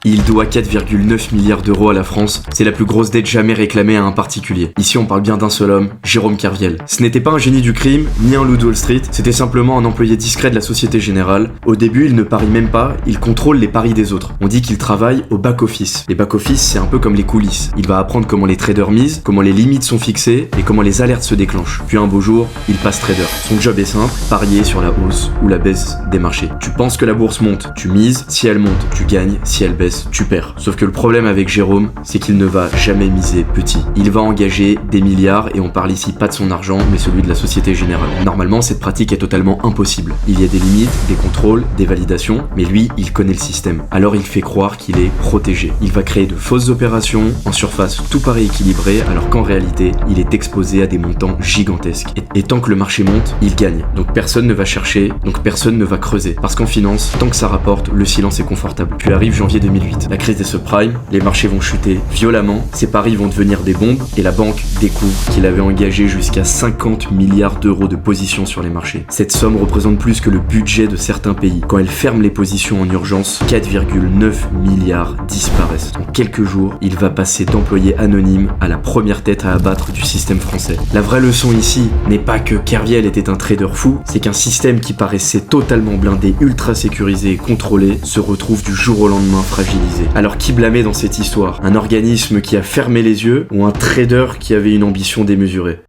Il doit 4,9 milliards d'euros à la France, c'est la plus grosse dette jamais réclamée à un particulier. Ici on parle bien d'un seul homme, Jérôme Kerviel. Ce n'était pas un génie du crime, ni un loup de Wall Street, c'était simplement un employé discret de la Société Générale. Au début il ne parie même pas, il contrôle les paris des autres. On dit qu'il travaille au back-office. Les back-office c'est un peu comme les coulisses. Il va apprendre comment les traders misent, comment les limites sont fixées et comment les alertes se déclenchent. Puis un beau jour, il passe trader. Son job est simple, parier sur la hausse ou la baisse des marchés. Tu penses que la bourse monte, tu mises, si elle monte, tu gagnes, si elle baisse, tu perds. Sauf que le problème avec Jérôme, c'est qu'il ne va jamais miser petit. Il va engager des milliards et on parle ici pas de son argent, mais celui de la Société Générale. Normalement, cette pratique est totalement impossible. Il y a des limites, des contrôles, des validations, mais lui, il connaît le système. Alors il fait croire qu'il est protégé. Il va créer de fausses opérations, en surface tout paraît équilibré, alors qu'en réalité, il est exposé à des montants gigantesques. Et tant que le marché monte, il gagne. Donc personne ne va chercher, donc personne ne va creuser. Parce qu'en finance, tant que ça rapporte, le silence est confortable. Puis arrive janvier 2008. La crise des subprimes, les marchés vont chuter violemment, ses paris vont devenir des bombes et la banque découvre qu'il avait engagé jusqu'à 50 milliards d'euros de positions sur les marchés. Cette somme représente plus que le budget de certains pays. Quand elle ferme les positions en urgence, 4,9 milliards disparaissent. En quelques jours, il va passer d'employé anonyme à la première tête à abattre du système français. La vraie leçon ici n'est pas que Kerviel était un trader fou, c'est qu'un système qui paraissait totalement blindé, ultra sécurisé et contrôlé se retrouve du jour au lendemain fragilisé. Alors qui blâmer dans cette histoire? Un organisme qui a fermé les yeux ou un trader qui avait une ambition démesurée?